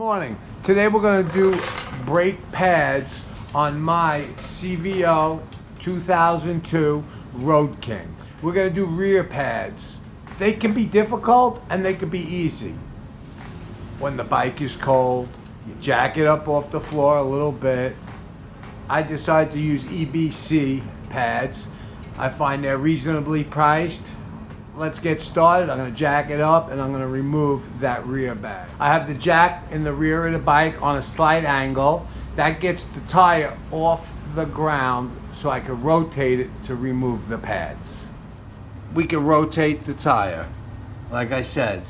Morning. Today we're going to do brake pads on my CVO 2002 Road King. We're going to do rear pads. They can be difficult and they can be easy. When the bike is cold, you jack it up off the floor a little bit. I decided to use EBC pads. I find they're reasonably priced. Let's get started. I'm going to jack it up and I'm going to remove that rear bag. I have the jack in the rear of the bike on a slight angle. That gets the tire off the ground so I can rotate it to remove the pads. We can rotate the tire. Like I said,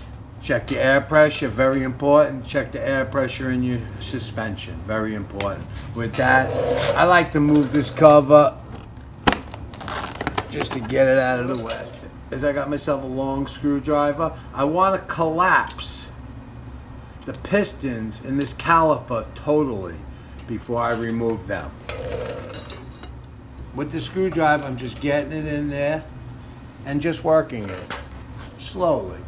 check your air pressure, very important. Check the air pressure in your suspension, very important. With that, I like to move this cover just to get it out of the way. As I got myself a long screwdriver, I want to collapse the pistons in this caliper totally before I remove them. With the screwdriver, I'm just getting it in there and just working it slowly.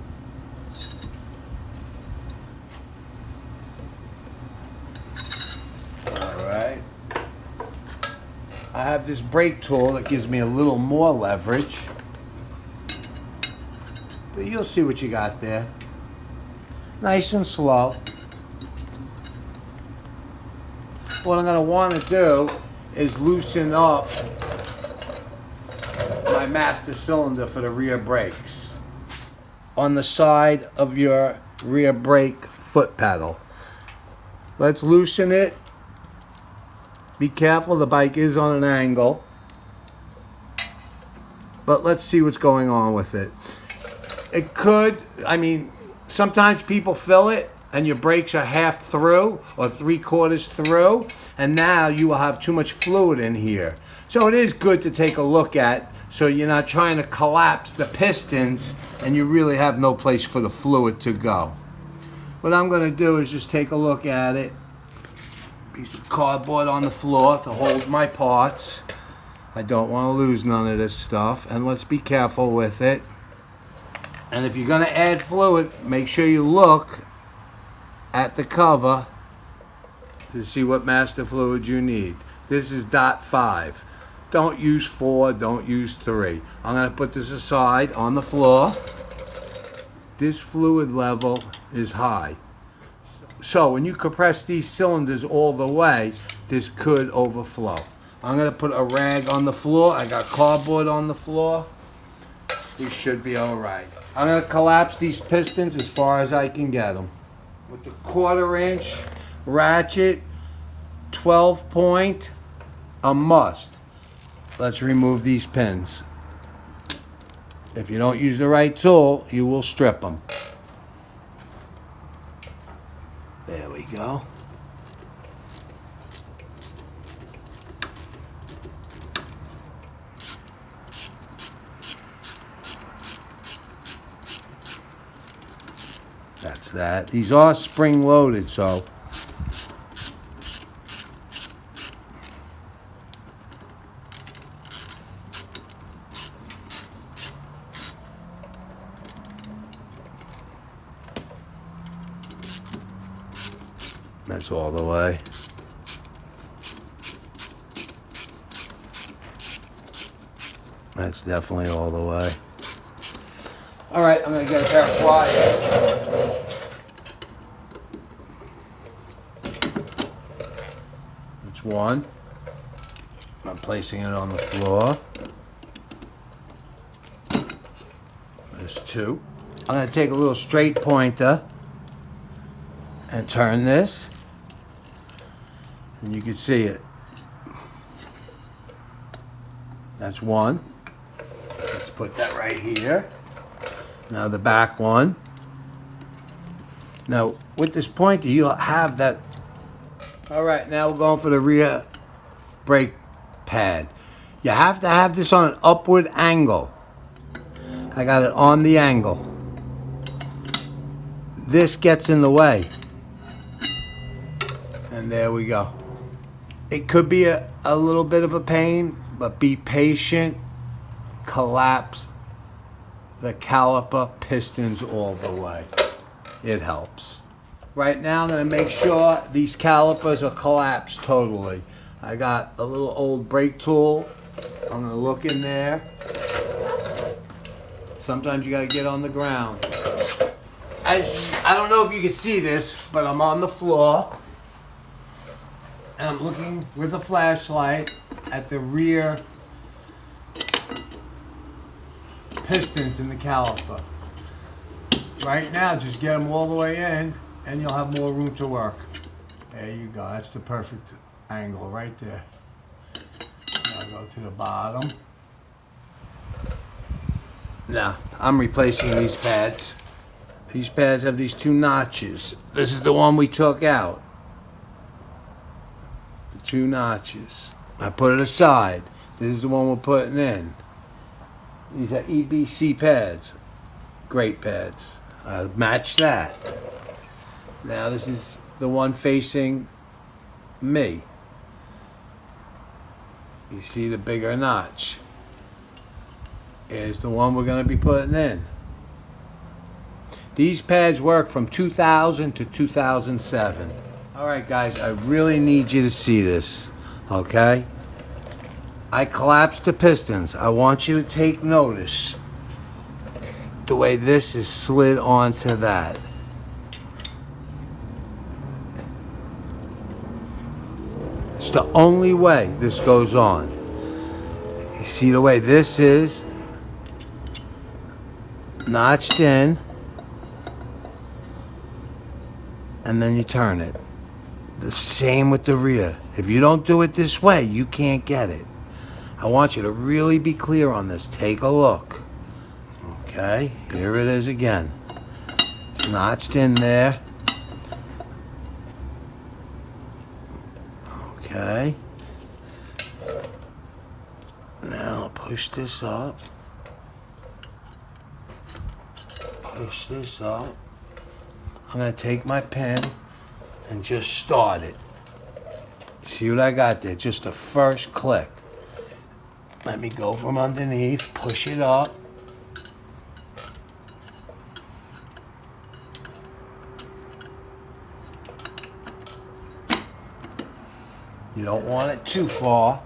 All right. I have this brake tool that gives me a little more leverage. But you'll see what you got there. Nice and slow. What I'm going to want to do is loosen up my master cylinder for the rear brakes on the side of your rear brake foot pedal. Let's loosen it. Be careful, the bike is on an angle. But let's see what's going on with it. It could, sometimes people fill it and your brakes are half through or 3/4 through, and now you will have too much fluid in here. So it is good to take a look at so you're not trying to collapse the pistons and you really have no place for the fluid to go. What I'm going to do is just take a look at it. Piece of cardboard on the floor to hold my parts. I don't want to lose none of this stuff, and let's be careful with it. And if you're going to add fluid, make sure you look at the cover to see what master fluid you need. This is .5. Don't use 4, don't use 3. I'm going to put this aside on the floor. This fluid level is high. So when you compress these cylinders all the way, this could overflow. I'm going to put a rag on the floor. I got cardboard on the floor. We should be all right. I'm going to collapse these pistons as far as I can get them. With the 1/4-inch ratchet, 12 point, a must. Let's remove these pins. If you don't use the right tool, you will strip them. There we go. That's that. These are spring loaded, so that's all the way. That's definitely all the way. All right, I'm going to get a pair of pliers. That's one. I'm placing it on the floor. There's 2. I'm going to take a little straight pointer and turn this, and you can see it. That's 1. Let's put that right here. Now the back one. Now with this pointer, you'll have that. All right, now we're going for the rear brake pad. You have to have this on an upward angle. I got it on the angle. This gets in the way. And there we go. It could be a little bit of a pain, but be patient. Collapse the caliper pistons all the way. It helps. Right now I'm going to make sure these calipers are collapsed totally. I got a little old brake tool. I'm going to look in there. Sometimes you got to get on the ground. I don't know if you can see this, but I'm on the floor. And I'm looking with a flashlight at the rear pistons in the caliper. Right now, just get them all the way in, and you'll have more room to work. There you go. That's the perfect angle right there. Now go to the bottom. Now, I'm replacing these pads. These pads have these two notches. This is the one we took out. The two notches. I put it aside. This is the one we're putting in. These are EBC pads. Great pads. I match that. Now this is the one facing me. You see the bigger notch. Here's the one we're going to be putting in. These pads work from 2000 to 2007. Alright guys, I really need you to see this. Okay? I collapsed the pistons. I want you to take notice the way this is slid onto that. It's the only way this goes on. You see the way this is notched in, and then you turn it. The same with the rear. If you don't do it this way, you can't get it. I want you to really be clear on this. Take a look. Okay, here it is again. It's notched in there. Okay. Now push this up. Push this up. I'm going to take my pen and just start it. See what I got there? Just the first click. Let me go from underneath, push it up. You don't want it too far.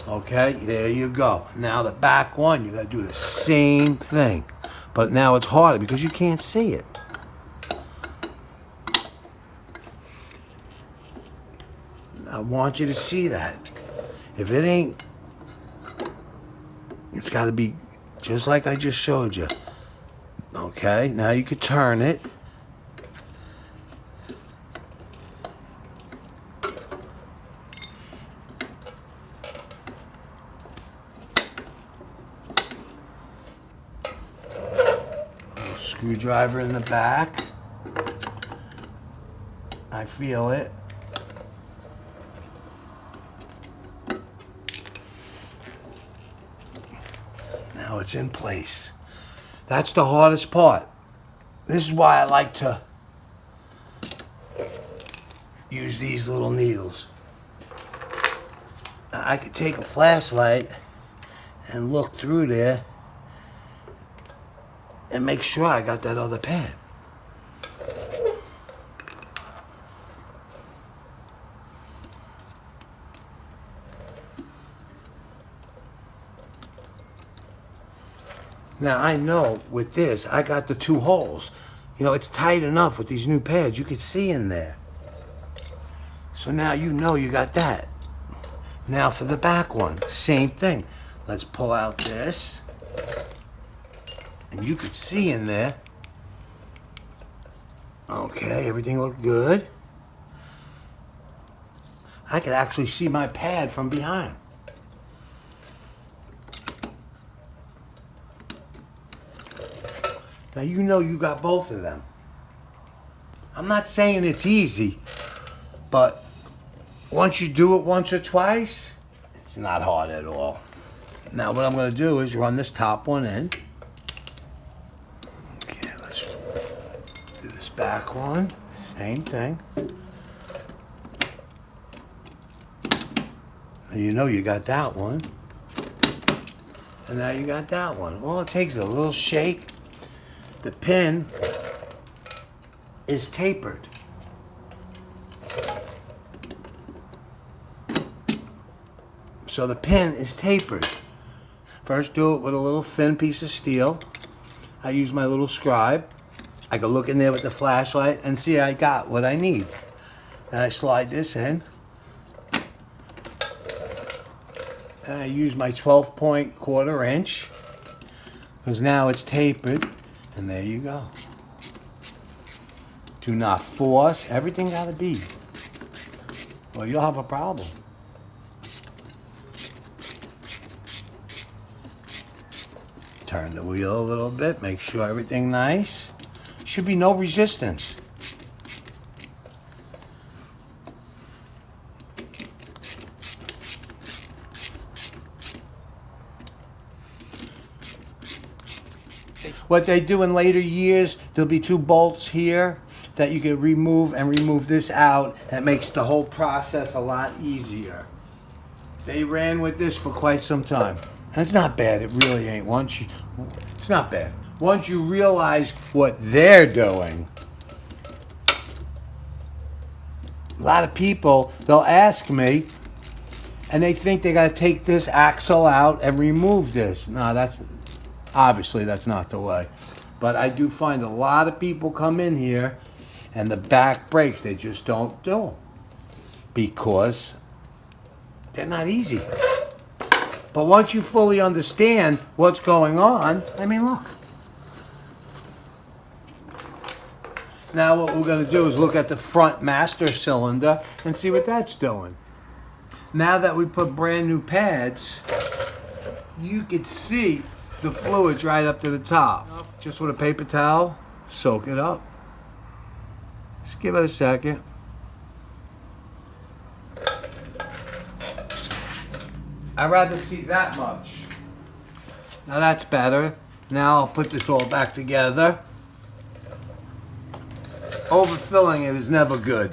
Okay, there you go. Now the back one, you got to do the same thing. But now it's harder because you can't see it. I want you to see that. If it ain't, it's got to be just like I just showed you. Okay, now you could turn it. Screwdriver in the back. I feel it. Now it's in place. That's the hardest part. This is why I like to use these little needles. Now, I could take a flashlight and look through there and make sure I got that other pad. Now I know with this, I got the two holes. You know, it's tight enough with these new pads. You can see in there. So now you know you got that. Now for the back one, same thing. Let's pull out this. And you could see in there. Okay, everything looked good. I could actually see my pad from behind. Now you know you got both of them. I'm not saying it's easy, but once you do it once or twice, it's not hard at all. Now what I'm going to do is run this top one in. Back one, same thing. And you know you got that one. And now you got that one. All it takes is a little shake. The pin is tapered. So the pin is tapered. First do it with a little thin piece of steel. I use my little scribe. I can look in there with the flashlight and see I got what I need. Then I slide this in. And I use my 12-point 1/4 inch, because now it's tapered, and there you go. Do not force. Everything gotta be, or you'll have a problem. Turn the wheel a little bit, make sure everything nice. Should be no resistance. What they do in later years, there'll be 2 bolts here that you can remove and remove this out. That makes the whole process a lot easier. They ran with this for quite some time. And it's not bad, it really ain't. It's not bad. Once you realize what they're doing, a lot of people, they'll ask me, and they think they gotta take this axle out and remove this. No, obviously that's not the way. But I do find a lot of people come in here and the back brakes, they just don't do them because they're not easy. But once you fully understand what's going on, I mean, look. Now what we're going to do is look at the front master cylinder and see what that's doing. Now that we put brand new pads, you can see the fluids right up to the top. Just with a paper towel, soak it up. Just give it a second. I'd rather see that much. Now that's better. Now I'll put this all back together. Overfilling it is never good.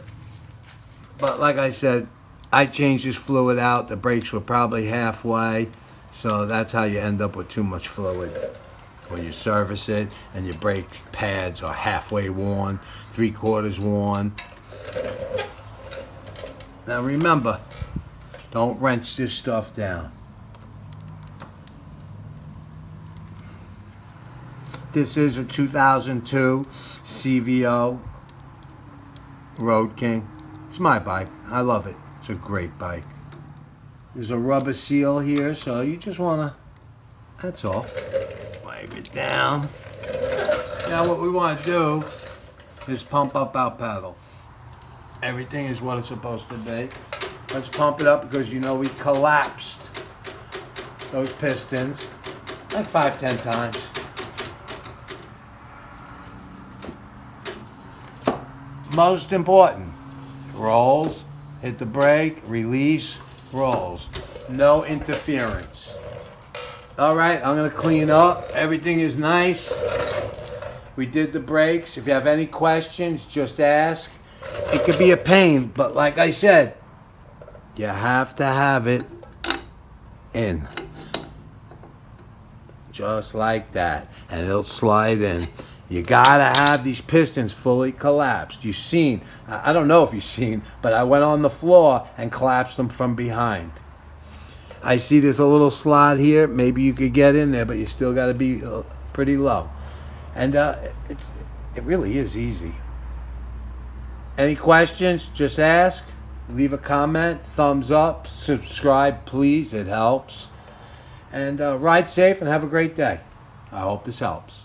But like I said, I changed this fluid out. The brakes were probably halfway. So that's how you end up with too much fluid. When you service it and your brake pads are halfway worn, 3/4 worn. Now remember, don't wrench this stuff down. This is a 2002 CVO Road King. It's my bike. I love it. It's a great bike. There's a rubber seal here, so you just want to, that's all. Wipe it down. Now what we want to do is pump up our pedal. Everything is what it's supposed to be. Let's pump it up because you know we collapsed those pistons like 5-10 times. Most important, rolls, hit the brake, release, rolls. No interference. All right, I'm gonna clean up. Everything is nice. We did the brakes. If you have any questions, just ask. It could be a pain, but like I said, you have to have it in. Just like that. And it'll slide in. You gotta have these pistons fully collapsed. You've seen, I don't know if you've seen, but I went on the floor and collapsed them from behind. I see there's a little slot here. Maybe you could get in there, but you still gotta be pretty low. And it really is easy. Any questions, just ask. Leave a comment, thumbs up, subscribe please, it helps. And ride safe and have a great day. I hope this helps.